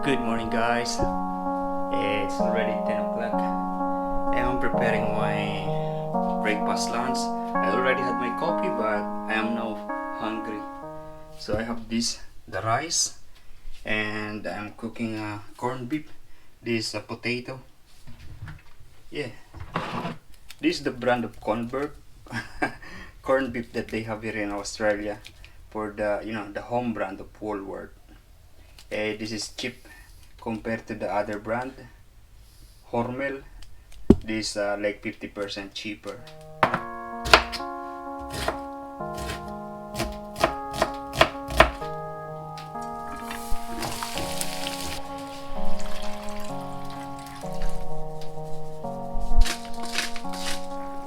Good morning, guys. It's already 10 o'clock and I'm preparing my breakfast lunch. I already had my coffee, but I am now hungry. So I have the rice, and I'm cooking corned beef. This potato. Yeah, this is the brand of corned beef that they have here in Australia for the home brand of Woolworth. This is cheap compared to the other brand, Hormel. This like 50% cheaper.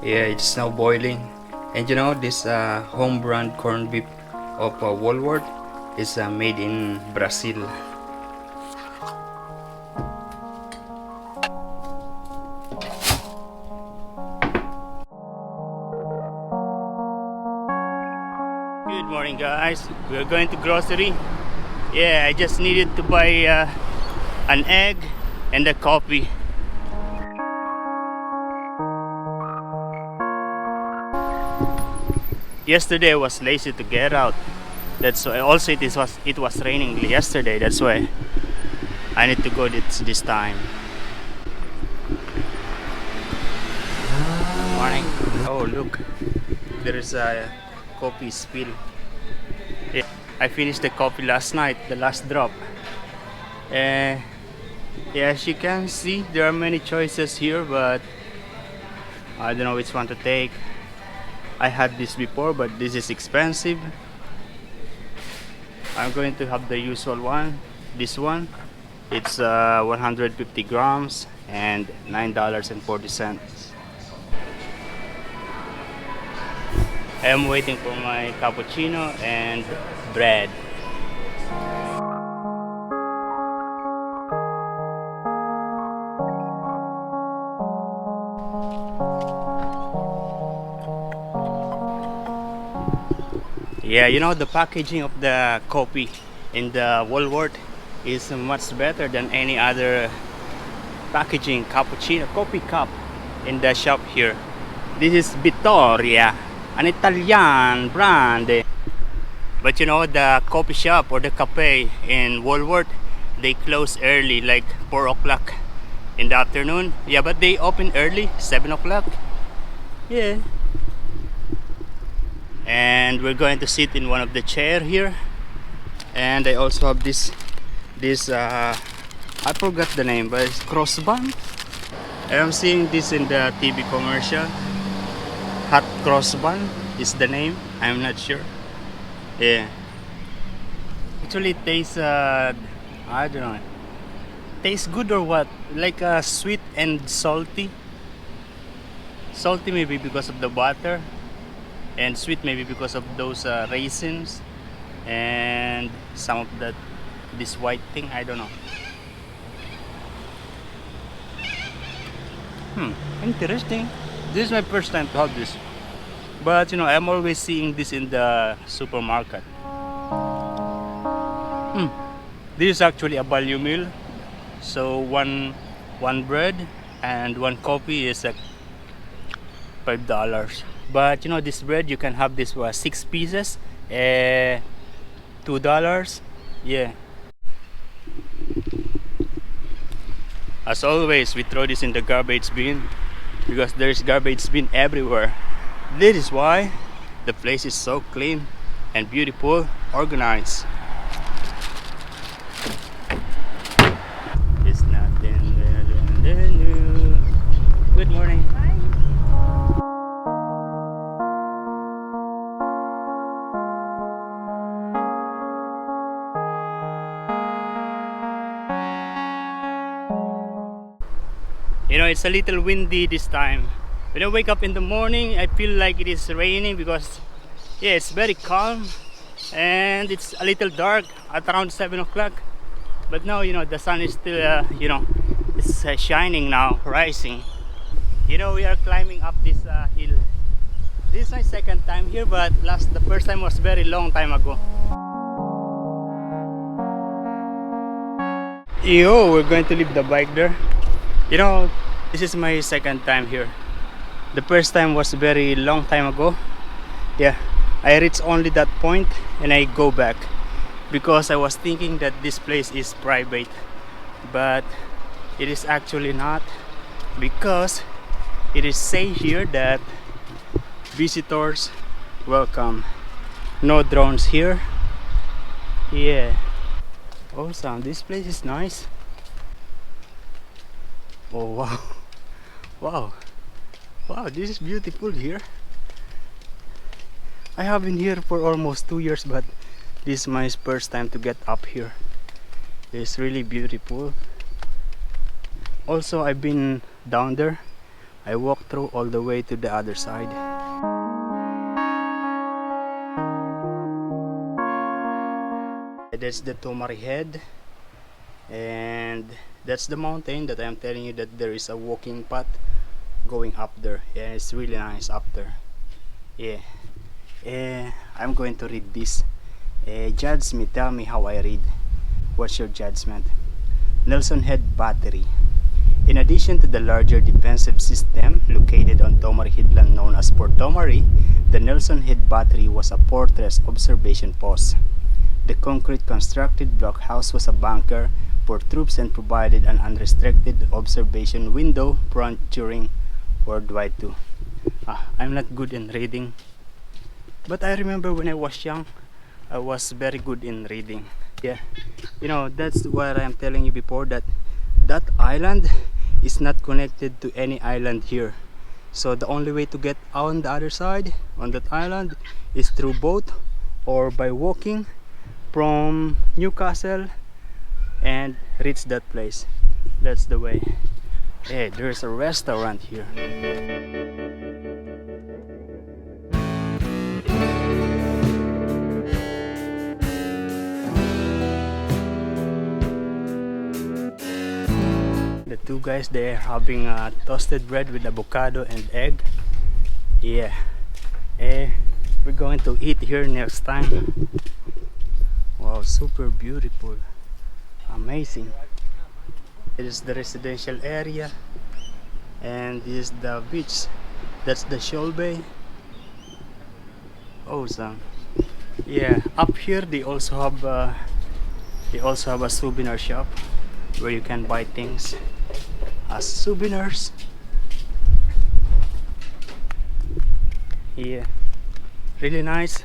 Yeah, it's now boiling, and this home brand corned beef of Woolworth is made in Brazil. Good morning, guys. We're going to grocery. Yeah, I just needed to buy an egg and a coffee. Yesterday I was lazy to get out. That's why. Also, it was raining yesterday. That's why I need to go this time. Morning. Oh, look, there is a coffee spill. Yeah, I finished the coffee last night, the last drop. Yeah, as you can see, there are many choices here, but I don't know which one to take. I had this before, but this is expensive. I'm going to have the usual one. This one, it's 150 grams and $9.40. I am waiting for my cappuccino and bread. Yeah, the packaging of the coffee in the Woolworth is much better than any other packaging cappuccino coffee cup in the shop here. This is Vittoria, an Italian brand. But the coffee shop or the cafe in Woolworth, they close early, like 4 o'clock in the afternoon. Yeah, but they open early, 7 o'clock. Yeah. And we're going to sit in one of the chair here, and I also have this I forgot the name, but it's cross bun. I'm seeing this in the TV commercial. Hot Cross Bun is the name. I'm not sure. Yeah, actually it tastes I don't know, tastes good or what, like sweet and salty maybe because of the butter, and sweet maybe because of those raisins and some of this white thing. I don't know. Interesting. This is my first time to have this, but I'm always seeing this in the supermarket. This is actually a value meal, so one bread and one coffee is like $5. But this bread, you can have this 6 pieces, $2. Yeah. As always, we throw this in the garbage bin because there's garbage bin everywhere. This is why the place is so clean and beautiful, organized. It's nothing new. Good morning. It's a little windy this time. When I wake up in the morning, I feel like it is raining because it's very calm and it's a little dark at around 7 o'clock. But now, the sun is still, it's shining now, rising. We are climbing up this hill. This is my second time here, but the first time was very long time ago. Yo, we're going to leave the bike there. You know, this is my second time here. The first time was very long time ago. Yeah, I reach only that point and I go back because I was thinking that this place is private, but it is actually not, because it is say here that visitors welcome. No drones here. Yeah. Awesome. This place is nice. Oh wow. Wow. Wow, this is beautiful here. I have been here for almost 2 years, but this is my first time to get up here. It's really beautiful. Also, I've been down there. I walked through all the way to the other side. That's the Tomari head, and that's the mountain that I'm telling you that there is a walking path going up there. Yeah, it's really nice up there. Yeah. I'm going to read this. Judge me, tell me how I read. What's your judgment? Nelson Head Battery. In addition to the larger defensive system located on Tomari Headland known as Port Tomari, the Nelson Head Battery was a fortress observation post. The concrete constructed blockhouse was a bunker for troops and provided an unrestricted observation window front during World War II. I'm not good in reading, but I remember when I was young, I was very good in reading. Yeah, you know, that's what I'm telling you before, that that island is not connected to any island here. So the only way to get on the other side on that island is through boat or by walking from Newcastle and reach that place. That's the way. Hey, there's a restaurant here. The two guys there having toasted bread with avocado and egg. Yeah. We're going to eat here next time. Wow, super beautiful. Amazing. It is the residential area, and this is the beach. That's the Shoal Bay. Awesome. Yeah, up here they also have a souvenir shop where you can buy things as souvenirs. Yeah, really nice.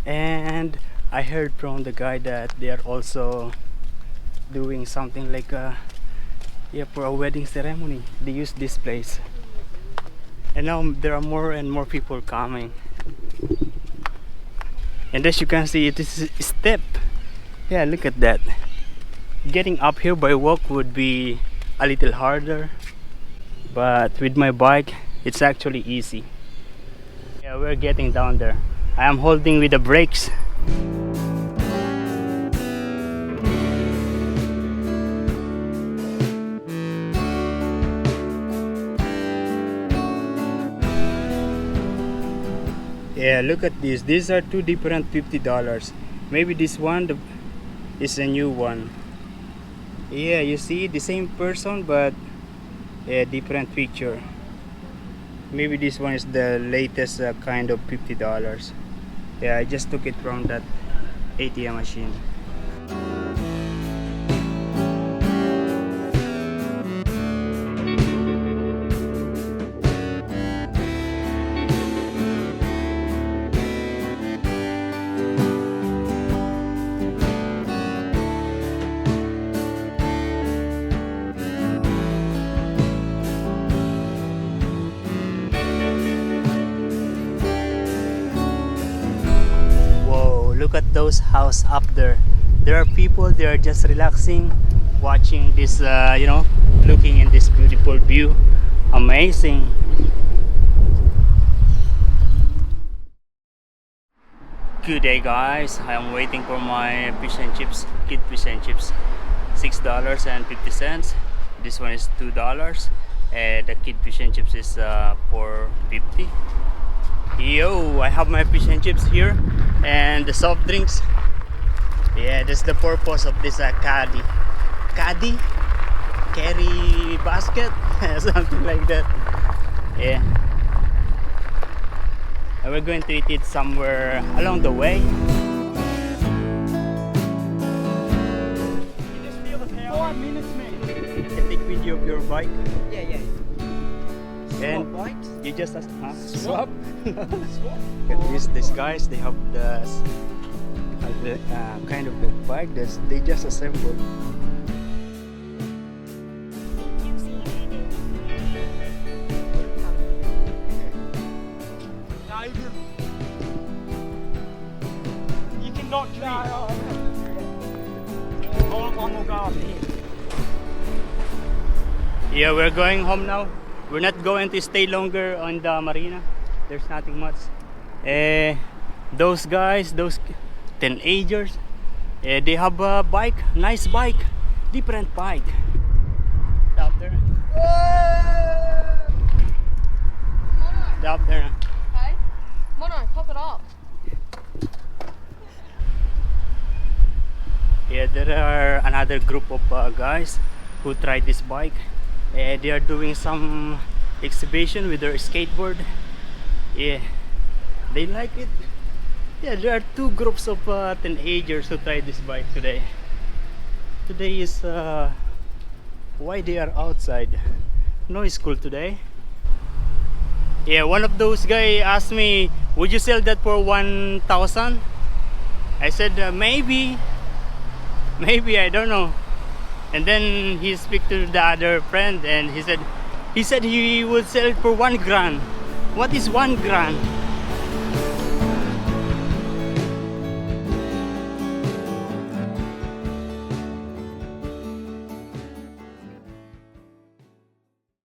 And I heard from the guy that they are also doing something like for a wedding ceremony. They use this place, and now there are more and more people coming. And as you can see, it is a step. Yeah, look at that. Getting up here by walk would be a little harder, but with my bike it's actually easy. Yeah, we're getting down there. I am holding with the brakes. Yeah, look at this. These are two different $50. Maybe this one is a new one. Yeah, you see the same person but a different picture. Maybe this one is the latest kind of $50. Yeah, I just took it from that ATM machine. Look at those houses up there. There are people, they are just relaxing, watching this, looking in this beautiful view. Amazing. Good day guys, I am waiting for my fish and chips, kid fish and chips. $6.50. This one is $2. And the kid fish and chips is $4.50. Yo, I have my fish and chips here and the soft drinks. Yeah, that's the purpose of this caddy. caddy, carry basket, something like that. Yeah. And we're going to eat it somewhere along the way. 5 minutes, mate. You can take video of your bike. Yeah. And Swap bikes? you just Swap? Swap? these guys, they have the kind of the bike that they just assembled. You can knock me. One more go after him. Yeah, we're going home now. We're not going to stay longer on the marina. There's nothing much. Those guys, those teenagers, they have a bike, nice bike, different bike. Up there. Up there. Okay. Mono, pop it up. Yeah, there are another group of guys who tried this bike. They are doing some exhibition with their skateboard. Yeah, they like it. Yeah, there are two groups of teenagers who tried this bike today. Today is why they are outside. No school today. Yeah, one of those guys asked me, "Would you sell that for 1,000?" I said, maybe, I don't know. And then he speak to the other friend, and he said he would sell it for 1 grand. What is 1 grand?